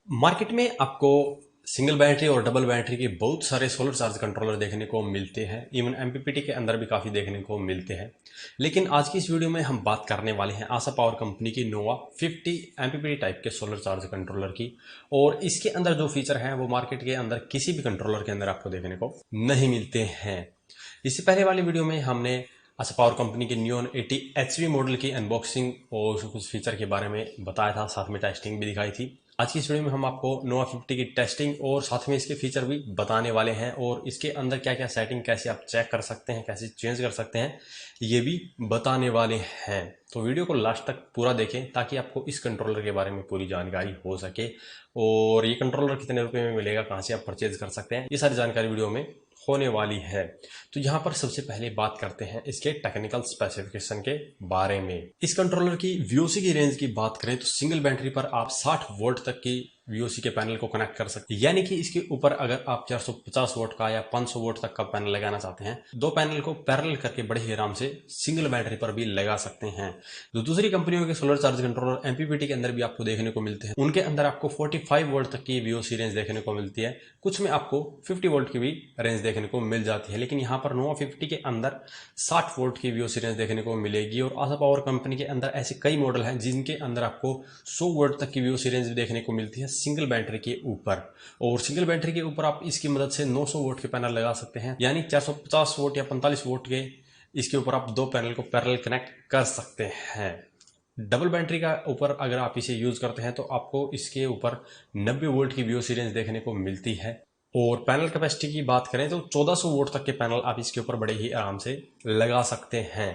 Market में आपको single battery और डबल बैटरी के बहुत सारे सोलर चार्ज कंट्रोलर देखने को मिलते हैं। इवन एमपीपीटी के अंदर भी काफ़ी देखने को मिलते हैं। लेकिन आज की इस वीडियो में हम बात करने वाले हैं आशा पावर कंपनी की नोवा 50 एमपीपीटी टाइप के सोलर चार्ज कंट्रोलर की। और इसके अंदर जो फीचर हैं वो मार्केट के अंदर किसी भी कंट्रोलर के अंदर आपको देखने को नहीं मिलते हैं। इससे पहले वाली वीडियो में हमने आशा पावर कंपनी के नियॉन 80 एचवी मॉडल की अनबॉक्सिंग और कुछ फीचर के बारे में बताया था, साथ में टेस्टिंग भी दिखाई थी। आज की इस वीडियो में हम आपको नोवा 50 की टेस्टिंग और साथ में इसके फीचर भी बताने वाले हैं और इसके अंदर क्या क्या सेटिंग कैसे आप चेक कर सकते हैं, कैसे चेंज कर सकते हैं, ये भी बताने वाले हैं। तो वीडियो को लास्ट तक पूरा देखें ताकि आपको इस कंट्रोलर के बारे में पूरी जानकारी हो सके और ये कंट्रोलर कितने रुपए में मिलेगा, कहाँ से आप परचेज कर सकते हैं, ये सारी जानकारी वीडियो में होने वाली है। तो यहाँ पर सबसे पहले बात करते हैं इसके टेक्निकल स्पेसिफिकेशन के बारे में। इस कंट्रोलर की वीओसी की रेंज की बात करें तो सिंगल बैटरी पर आप 60 वोल्ट तक की वीओसी के पैनल को कनेक्ट कर सकते हैं। यानी कि इसके ऊपर अगर आप 450 वोल्ट का या 500 वोल्ट तक का पैनल लगाना चाहते हैं, दो पैनल को पैरेलल करके बड़े ही आराम से सिंगल बैटरी पर भी लगा सकते हैं। जो दूसरी कंपनियों के सोलर चार्ज कंट्रोलर एमपीपीटी के अंदर भी आपको देखने को मिलते हैं, उनके अंदर आपको 45 वोल्ट तक की वीओसी रेंज देखने को मिलती है। कुछ में आपको 50 वोल्ट की भी रेंज देखने को मिल जाती है, लेकिन यहाँ पर नोवा 50 के अंदर 60 वोल्ट की वीओसी रेंज देखने को मिलेगी। और आशा पावर कंपनी के अंदर ऐसे कई मॉडल हैं जिनके अंदर आपको 100 वोल्ट तक की वीओसी रेंज भी देखने को मिलती है सिंगल बैटरी के ऊपर। और सिंगल बैटरी के ऊपर आप इसकी मदद से 900 वोल्ट के पैनल लगा सकते हैं, यानी 450 वोल्ट या 45 वोल्ट के इसके ऊपर आप दो पैनल को पैरेलल कनेक्ट कर सकते हैं। डबल बैटरी का ऊपर अगर आप इसे यूज करते हैं तो आपको इसके ऊपर 90 वोल्ट की वीओसी रेंज देखने को मिलती है। और पैनल कैपेसिटी की बात करें तो 1400 वोल्ट तक के पैनल आप इसके ऊपर बड़े ही आराम से लगा सकते हैं।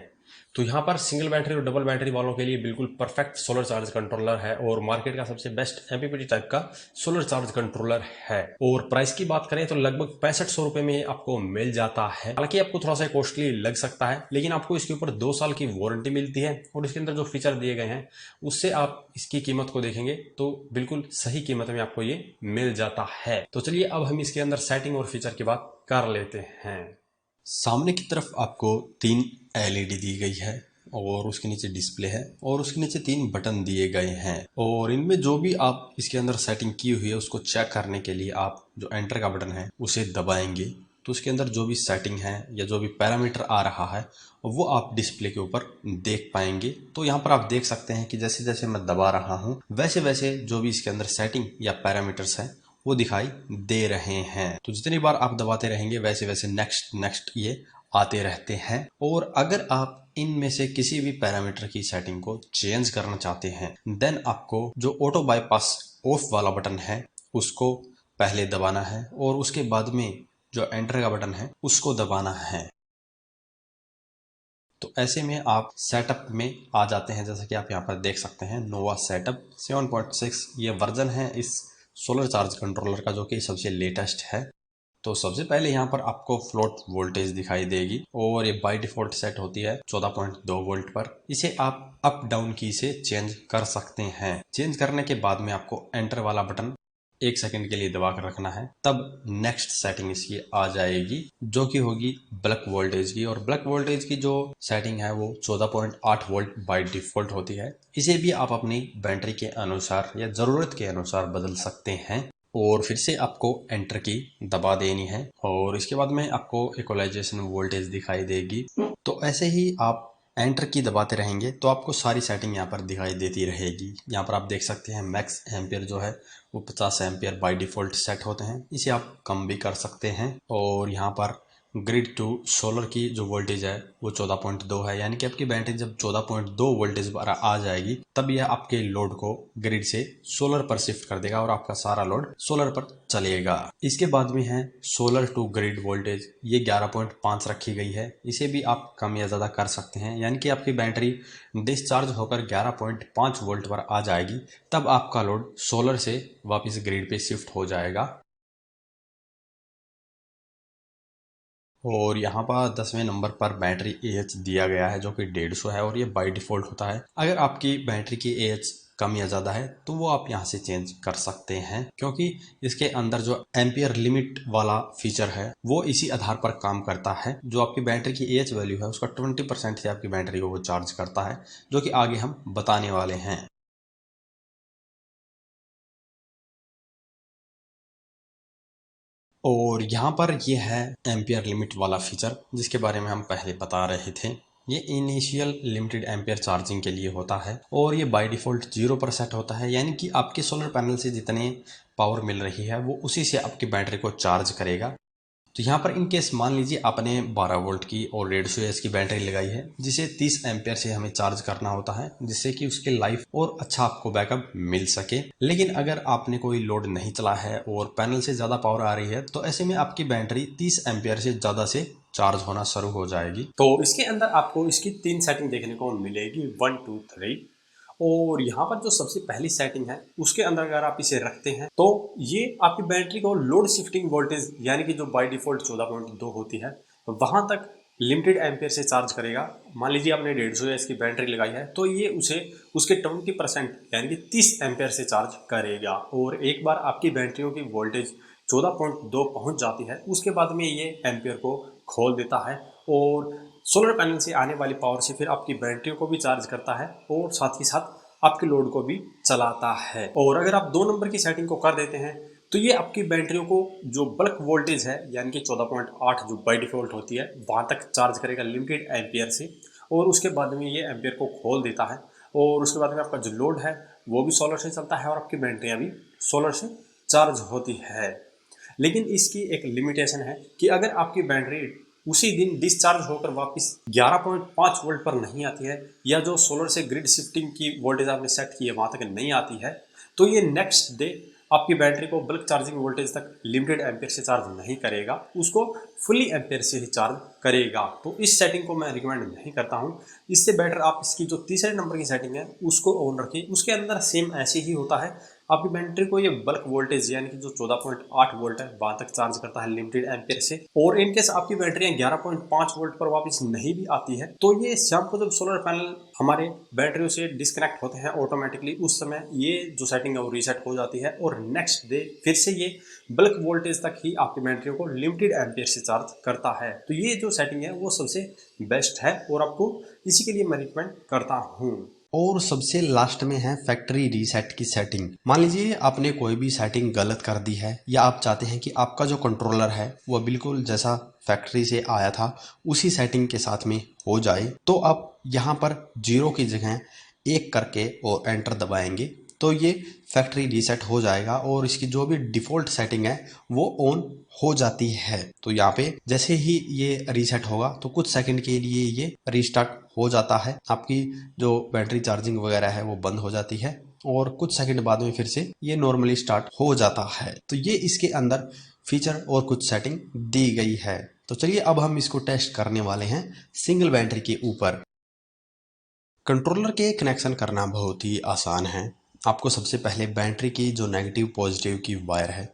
तो यहाँ पर सिंगल बैटरी और डबल बैटरी वालों के लिए बिल्कुल परफेक्ट सोलर चार्ज कंट्रोलर है और मार्केट का सबसे बेस्ट एमपीपीटी टाइप का सोलर चार्ज कंट्रोलर है। और प्राइस की बात करें तो लगभग 6500 रुपए में आपको मिल जाता है। हालांकि आपको थोड़ा सा कॉस्टली लग सकता है, लेकिन आपको इसके ऊपर 2 साल की वारंटी मिलती है और इसके अंदर जो फीचर दिए गए हैं उससे आप इसकी कीमत को देखेंगे तो बिल्कुल सही कीमत में आपको ये मिल जाता है। तो चलिए अब हम इसके अंदर सेटिंग और फीचर की बात कर लेते हैं। सामने की तरफ आपको 3 एलईडी दी गई है और उसके नीचे डिस्प्ले है और उसके नीचे 3 बटन दिए गए हैं। और इनमें जो भी आप इसके अंदर सेटिंग की हुई है उसको चेक करने के लिए आप जो एंटर का बटन है उसे दबाएंगे तो उसके अंदर जो भी सेटिंग है या जो भी पैरामीटर आ रहा है वो आप डिस्प्ले के ऊपर देख पाएंगे। तो यहाँ पर आप देख सकते हैं कि जैसे जैसे मैं दबा रहा हूँ वैसे वैसे जो भी इसके अंदर सेटिंग या पैरामीटर्स हैं वो दिखाई दे रहे हैं। तो जितनी बार आप दबाते रहेंगे वैसे वैसे नेक्स्ट नेक्स्ट ये आते रहते हैं। और अगर आप इनमें से किसी भी पैरामीटर की सेटिंग को चेंज करना चाहते हैं देन आपको जो ऑटो बाईपास ऑफ वाला बटन है उसको पहले दबाना है और उसके बाद में जो एंटर का बटन है उसको दबाना है। तो ऐसे में आप सेटअप में आ जाते हैं। जैसा कि आप यहाँ पर देख सकते हैं नोवा सेटअप 7.6 ये वर्जन है इस सोलर चार्ज कंट्रोलर का, जो कि सबसे लेटेस्ट है। तो सबसे पहले यहाँ पर आपको फ्लोट वोल्टेज दिखाई देगी और ये बाय डिफॉल्ट सेट होती है 14.2 वोल्ट पर। इसे आप अप डाउन की से चेंज कर सकते हैं। चेंज करने के बाद में आपको एंटर वाला बटन 1 सेकंड के लिए दबा कर रखना है, तब नेक्स्ट सेटिंग इसकी आ जाएगी जो कि होगी ब्लैक वोल्टेज की। और ब्लैक वोल्टेज की जो सेटिंग है वो 14.8 वोल्ट बाय डिफॉल्ट होती है। इसे भी आप अपनी बैटरी के अनुसार या जरूरत के अनुसार बदल सकते हैं। और फिर से आपको एंटर की दबा देनी है और इसके बाद में आपको इक्वलाइजेशन वोल्टेज दिखाई देगी। तो ऐसे ही आप एंटर की दबाते रहेंगे तो आपको सारी सेटिंग यहाँ पर दिखाई देती रहेगी। यहाँ पर आप देख सकते हैं मैक्स एम्पियर जो है वो 50 एम्पियर बाय डिफॉल्ट सेट होते हैं, इसे आप कम भी कर सकते हैं। और यहाँ पर ग्रिड टू सोलर की जो वोल्टेज है वो 14.2 है, यानी कि आपकी बैटरी जब 14.2 वोल्टेज पर आ जाएगी तब यह आपके लोड को ग्रिड से सोलर पर शिफ्ट कर देगा और आपका सारा लोड सोलर पर चलेगा। इसके बाद में है सोलर टू ग्रिड वोल्टेज, ये 11.5 रखी गई है। इसे भी आप कम या ज़्यादा कर सकते हैं, यानी कि आपकी बैटरी डिस्चार्ज होकर 11.5 वोल्ट पर आ जाएगी तब आपका लोड सोलर से वापस ग्रिड पे शिफ्ट हो जाएगा। और यहाँ पर 10वें नंबर पर बैटरी AH दिया गया है जो कि 150 है और ये बाय डिफॉल्ट होता है। अगर आपकी बैटरी की AH कम या ज़्यादा है तो वो आप यहाँ से चेंज कर सकते हैं, क्योंकि इसके अंदर जो एम्पियर लिमिट वाला फीचर है वो इसी आधार पर काम करता है। जो आपकी बैटरी की AH वैल्यू है उसका 20% से आपकी बैटरी को वो चार्ज करता है, जो कि आगे हम बताने वाले हैं। और यहाँ पर ये है एम्पियर लिमिट वाला फीचर जिसके बारे में हम पहले बता रहे थे। ये इनिशियल लिमिटेड एम्पियर चार्जिंग के लिए होता है और ये बाय डिफ़ॉल्ट 0 पर सेट होता है, यानी कि आपके सोलर पैनल से जितने पावर मिल रही है वो उसी से आपकी बैटरी को चार्ज करेगा। तो यहाँ पर इन केस मान लीजिए आपने 12 वोल्ट की और 150 एएच की बैटरी लगाई है जिसे 30 एम्पियर से हमें चार्ज करना होता है, जिससे कि उसके लाइफ और अच्छा आपको बैकअप मिल सके। लेकिन अगर आपने कोई लोड नहीं चला है और पैनल से ज़्यादा पावर आ रही है तो ऐसे में आपकी बैटरी 30 एम्पियर से ज़्यादा से चार्ज होना शुरू हो जाएगी। तो इसके अंदर आपको इसकी 3 सेटिंग देखने को मिलेगी, 1 2 3। और यहाँ पर जो सबसे पहली सेटिंग है उसके अंदर अगर आप इसे रखते हैं तो ये आपकी बैटरी को लोड शिफ्टिंग वोल्टेज यानी कि जो बाय डिफ़ॉल्ट 14.2 होती है वहाँ तक लिमिटेड एम्पियर से चार्ज करेगा। मान लीजिए आपने 150 एएच की बैटरी लगाई है तो ये उसे उसके 20% यानी कि 30 एम्पियर से चार्ज करेगा। और एक बार आपकी बैटरियों की वोल्टेज 14.2 पहुँच जाती है उसके बाद में ये एम्पियर को खोल देता है और सोलर पैनल से आने वाली पावर से फिर आपकी बैटरियों को भी चार्ज करता है और साथ ही साथ आपके लोड को भी चलाता है। और अगर आप 2 नंबर की सेटिंग को कर देते हैं तो ये आपकी बैटरियों को जो बल्क वोल्टेज है यानी कि 14.8 जो बाय डिफ़ॉल्ट होती है वहाँ तक चार्ज करेगा लिमिटेड एम्पियर से और उसके बाद में ये एम्पियर को खोल देता है और उसके बाद में आपका जो लोड है वो भी सोलर से चलता है और आपकी बैटरियाँ भी सोलर से चार्ज होती है। लेकिन इसकी एक लिमिटेशन है कि अगर आपकी बैटरी उसी दिन डिस्चार्ज होकर वापस 11.5 वोल्ट पर नहीं आती है या जो सोलर से ग्रिड शिफ्टिंग की वोल्टेज आपने सेट की है वहाँ तक नहीं आती है तो ये नेक्स्ट डे आपकी बैटरी को बल्क चार्जिंग वोल्टेज तक लिमिटेड एम्पियर से चार्ज नहीं करेगा, उसको फुली एम्पियर से ही चार्ज करेगा। तो इस सेटिंग को मैं रिकमेंड नहीं करता हूँ। इससे बेटर आप इसकी जो तीसरे नंबर की सेटिंग है उसको ऑन रखिए। उसके अंदर सेम ऐसे ही होता है, आपकी बैटरी को ये बल्क वोल्टेज यानी कि जो 14.8 वोल्ट है वहाँ तक चार्ज करता है लिमिटेड एम्पियर से। और इनकेस आपकी बैटरियाँ 11.5 वोल्ट पर वापस नहीं भी आती है तो ये शाम को जब सोलर पैनल हमारे बैटरियों से डिस्कनेक्ट होते हैं ऑटोमेटिकली उस समय ये जो सेटिंग है वो रीसेट हो जाती है और नेक्स्ट डे फिर से ये बल्क वोल्टेज तक ही आपकी बैटरियों को लिमिटेड एम्पियर से चार्ज करता है। तो ये जो सेटिंग है वो सबसे बेस्ट है और आपको इसी के लिए मैं रिकमेंड करता हूँ। और सबसे लास्ट में है फैक्ट्री रीसेट की सेटिंग। मान लीजिए आपने कोई भी सेटिंग गलत कर दी है या आप चाहते हैं कि आपका जो कंट्रोलर है वह बिल्कुल जैसा फैक्ट्री से आया था उसी सेटिंग के साथ में हो जाए तो आप यहाँ पर 0 की जगह 1 करके और एंटर दबाएंगे तो ये फैक्ट्री रीसेट हो जाएगा और इसकी जो भी डिफ़ॉल्ट सेटिंग है वो ऑन हो जाती है। तो यहाँ पे जैसे ही ये रीसेट होगा तो कुछ सेकंड के लिए ये रीस्टार्ट हो जाता है, आपकी जो बैटरी चार्जिंग वगैरह है वो बंद हो जाती है और कुछ सेकंड बाद में फिर से ये नॉर्मली स्टार्ट हो जाता है। तो ये इसके अंदर फीचर और कुछ सेटिंग दी गई है। तो चलिए अब हम इसको टेस्ट करने वाले हैं सिंगल बैटरी के ऊपर। कंट्रोलर के कनेक्शन करना बहुत ही आसान है। आपको सबसे पहले बैटरी की जो नेगेटिव पॉजिटिव की वायर है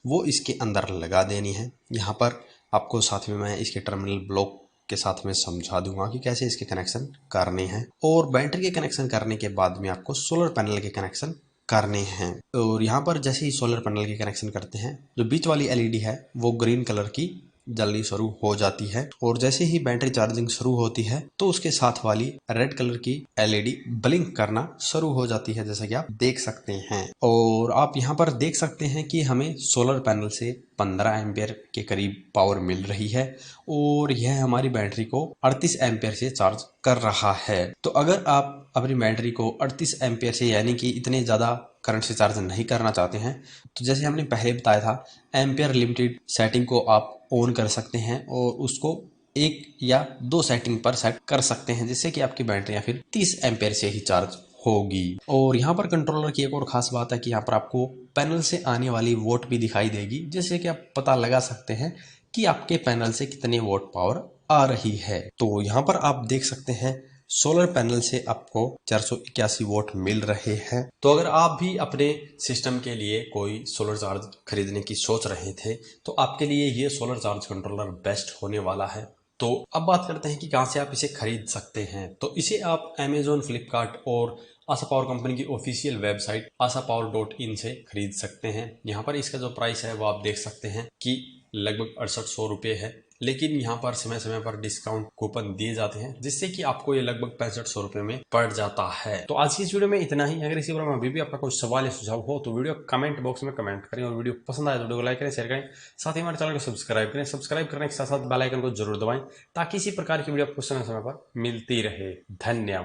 वो इसके अंदर लगा देनी है। यहाँ पर आपको साथ में मैं इसके टर्मिनल ब्लॉक के साथ में समझा दूंगा कि कैसे इसके कनेक्शन करने हैं। और बैटरी के कनेक्शन करने के बाद में आपको सोलर पैनल के कनेक्शन करने हैं। और यहाँ पर जैसे ही सोलर पैनल के कनेक्शन करते हैं जो बीच वाली एलईडी है वो ग्रीन कलर की जल्दी शुरू हो जाती है और जैसे ही बैटरी चार्जिंग शुरू होती है तो उसके साथ वाली रेड कलर की एलईडी ब्लिंक करना शुरू हो जाती है, जैसा कि आप देख सकते हैं। और आप यहाँ पर देख सकते हैं कि हमें सोलर पैनल से 15 एम्पियर के करीब पावर मिल रही है और यह हमारी बैटरी को 38 एम्पियर से चार्ज कर रहा है। तो अगर आप अपनी बैटरी को 38 एम्पियर से यानी कि इतने ज़्यादा करंट से चार्ज नहीं करना चाहते हैं तो जैसे हमने पहले बताया था एम्पियर लिमिटेड सेटिंग को आप ऑन कर सकते हैं और उसको 1 या 2 सेटिंग पर सेट कर सकते हैं जिससे कि आपकी बैटरियाँ फिर 30 एम्पियर से ही चार्ज होगी। और यहाँ पर कंट्रोलर की एक और ख़ास बात है कि यहाँ पर आपको पैनल से आने वाली वोट भी दिखाई देगी जिससे कि आप पता लगा सकते हैं कि आपके पैनल से कितने वोट पावर आ रही है। तो यहाँ पर आप देख सकते हैं सोलर पैनल से आपको 481 वोट मिल रहे हैं। तो अगर आप भी अपने सिस्टम के लिए कोई सोलर चार्ज खरीदने की सोच रहे थे तो आपके लिए ये सोलर चार्ज कंट्रोलर बेस्ट होने वाला है। तो अब बात करते हैं कि कहाँ से आप इसे खरीद सकते हैं। तो इसे आप अमेजोन, फ्लिपकार्ट और आशा पावर कंपनी की ऑफिशियल वेबसाइट asapower.in से खरीद सकते हैं। यहाँ पर इसका जो प्राइस है वो आप देख सकते हैं कि लगभग 6800 रुपये है। लेकिन यहाँ पर समय समय पर डिस्काउंट कूपन दिए जाते हैं, जिससे कि आपको ये लगभग 6500 रुपये में पड़ जाता है। तो आज की इस वीडियो में इतना ही। अगर इसी बारे में अभी भी आपका कोई सवाल या सुझाव हो तो वीडियो कमेंट बॉक्स में कमेंट करें, और वीडियो पसंद आए तो वीडियो को लाइक करें, शेयर करें, साथ ही हमारे चैनल को सब्सक्राइब करें। सब्सक्राइब करने के साथ साथ बेल आइकन को जरूर दबाएं, ताकि इसी प्रकार की वीडियो आपको समय समय पर मिलती रहे। धन्यवाद।